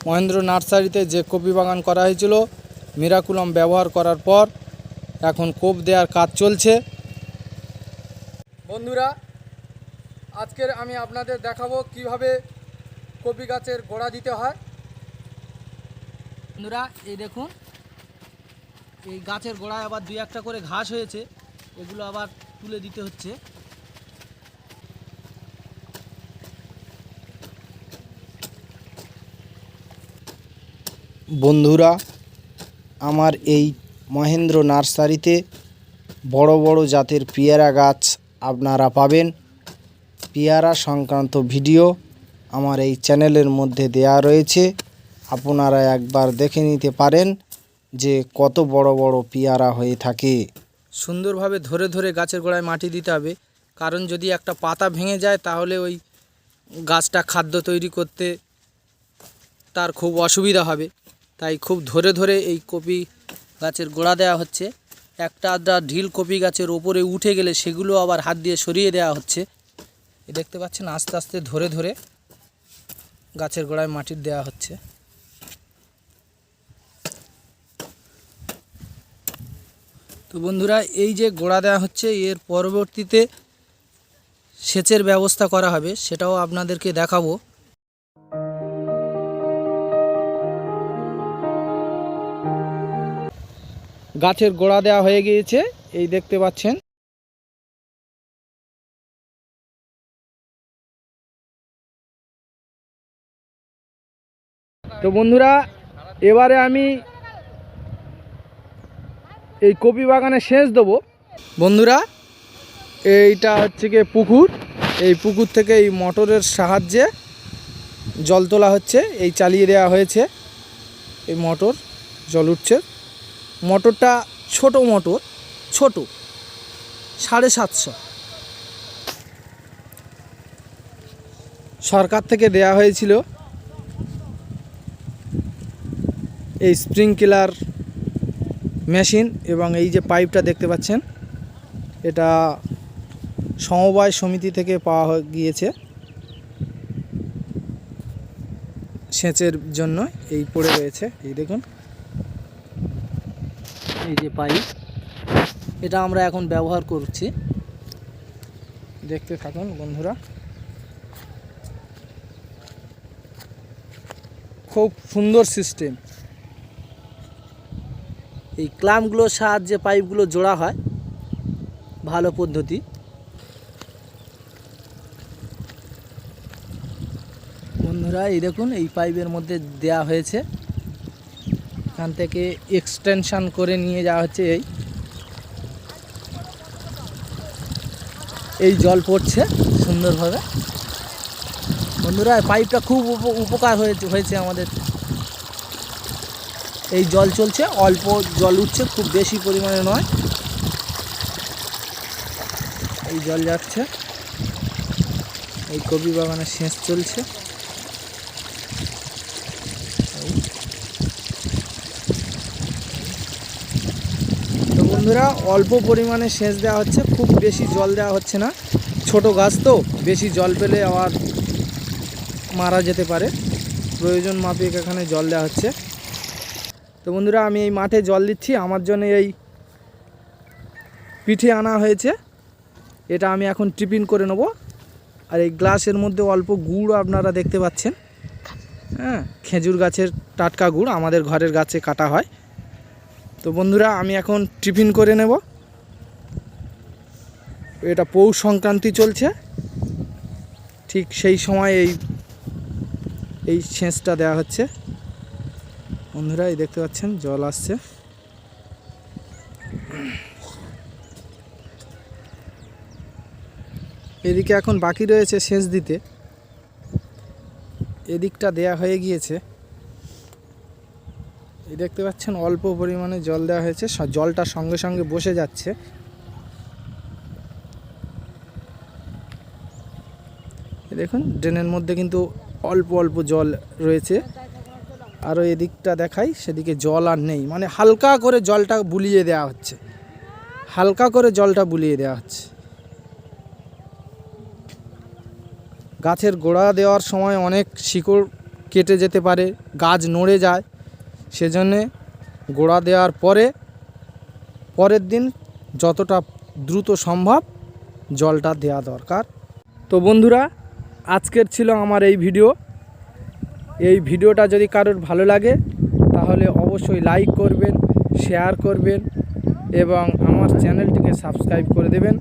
মহেন্দ্র নার্সারিতে যে কপি বাগান করা হয়েছিল মিরাকুলাম ব্যবহার করার পর এখন কোপ দেওয়ার কাজ চলছে। বন্ধুরা, আজকের আমি আপনাদের দেখাবো কিভাবে কপি গাছের গোড়া দিতে হয়। বন্ধুরা, এই দেখুন, এই গাছের গোড়ায় আবার দুই একটা করে ঘাস হয়েছে, এগুলো আবার তুলে দিতে হচ্ছে। বন্ধুরা, আমার এই মহেন্দ্র নার্সারিতে বড় বড় জাতের পেয়ারা গাছ আপনারা পাবেন। পেয়ারা সংক্রান্ত ভিডিও আমার এই চ্যানেলের মধ্যে দেয়া রয়েছে, আপনারা একবার দেখে নিতে পারেন যে কত বড় বড় পেয়ারা হয়ে থাকে। সুন্দরভাবে ধরে ধরে গাছের গোড়ায় মাটি দিতে হবে, কারণ যদি একটা পাতা ভেঙে যায় তাহলে ওই গাছটা খাদ্য তৈরি করতে তার খুব অসুবিধা হবে। তাই খুব ধরে ধরে এই কপি গাছের গোড়া দেওয়া হচ্ছে। একটা আধা ঢিল কপি গাছের ওপরে উঠে গেলে সেগুলো আবার হাত দিয়ে সরিয়ে দেওয়া হচ্ছে। দেখতে পাচ্ছেন, আস্তে আস্তে ধরে ধরে গাছের গোড়ায় মাটি দেওয়া হচ্ছে। তো বন্ধুরা, এই যে গোড়া দেওয়া হচ্ছে, এর পরবর্তীতে সেচের ব্যবস্থা করা হবে, সেটাও আপনাদেরকে দেখাবো। গাছের গোড়া দেওয়া হয়ে গিয়েছে, এই দেখতে পাচ্ছেন। তো বন্ধুরা, এবারে আমি এই কপি বাগানে সেচ দেবো। বন্ধুরা, এইটা হচ্ছে গিয়ে পুকুর। এই পুকুর থেকে এই মোটরের সাহায্যে জল তোলা হচ্ছে, এই চালিয়ে দেওয়া হয়েছে। এই মোটর জল উঠছে। মোটরটা ছোট মোটর, ছোট 750। সরকার থেকে দেয়া হয়েছিল এই স্প্রিংকলার মেশিন, এবং এই যে পাইপটা দেখতে পাচ্ছেন, এটা সমবায় সমিতি থেকে পাওয়া গিয়েছে সেচের জন্য। এই পড়ে রয়েছে, এই দেখুন, এই যে পাইপ, এটা আমরা এখন ব্যবহার করছি। দেখতে থাকুন বন্ধুরা, খুব সুন্দর সিস্টেম। এই ক্লাম্পগুলোর সাহায্যে পাইপগুলো জোড়া হয়, ভালো পদ্ধতি। বন্ধুরা, এই দেখুন, এই পাইপের মধ্যে দেয়া হয়েছে, এখান থেকে এক্সটেনশন করে নিয়ে যাওয়া হচ্ছে। এই জল পড়ছে সুন্দরভাবে। বন্ধুরা, পাইপটা খুব উপকার হয়েছে আমাদের। এই জল চলছে, অল্প জল উঠছে, খুব বেশি পরিমাণে নয়। এই জল যাচ্ছে, এই কপি বাগানে সেচ চলছে। তো বন্ধুরা, অল্প পরিমাণে সেচ দেওয়া হচ্ছে, খুব বেশি জল দেওয়া হচ্ছে না। ছোট গাছ তো, বেশি জল পেলে আবার মারা যেতে পারে। প্রয়োজন মাফিক এখানে জল দেওয়া হচ্ছে। তো বন্ধুরা, আমি এই মাঠে জল দিচ্ছি। আমার জন্য এই পিঠে আনা হয়েছে, এটা আমি এখন টিফিন করে নেব। আর এই গ্লাসের মধ্যে অল্প গুড় আপনারা দেখতে পাচ্ছেন, হ্যাঁ, খেজুর গাছের টাটকা গুড়, আমাদের ঘরের গাছে কাটা হয়। তো বন্ধুরা, আমি এখন টিফিন করে নেব। এটা পৌষ সংক্রান্তি চলছে, ঠিক সেই সময় এই সেচটা দেওয়া হচ্ছে। বন্ধুরা, এই দেখতে পাচ্ছেন জল আসছে। এদিকে এখন বাকি রয়েছে সেচ দিতে, এদিকটা দেয়া হয়ে গিয়েছে। এই দেখতে পাচ্ছেন অল্প পরিমাণে জল দেওয়া হয়েছে, জলটা সঙ্গে সঙ্গে বসে যাচ্ছে। দেখুন, ড্রেনের মধ্যে কিন্তু অল্প অল্প জল রয়েছে। আরও এদিকটা দেখাই, সেদিকে জল আর নেই, মানে হালকা করে জলটা বুলিয়ে দেওয়া হচ্ছে, হালকা করে জলটা বুলিয়ে দেওয়া হচ্ছে। গাছের গোড়া দেওয়ার সময় অনেক শিকড় কেটে যেতে পারে, গাছ নড়ে যায়। সেজন্যে গোড়া দেওয়ার পরের দিন যতটা দ্রুত সম্ভব জলটা দেওয়া দরকার। তো বন্ধুরা, আজকের ছিল আমার এই ভিডিও। এই ভিডিওটা যদি কারোর ভালো লাগে তাহলে অবশ্যই লাইক করবেন, শেয়ার করবেন এবং আমার চ্যানেলটিকে সাবস্ক্রাইব করে দেবেন।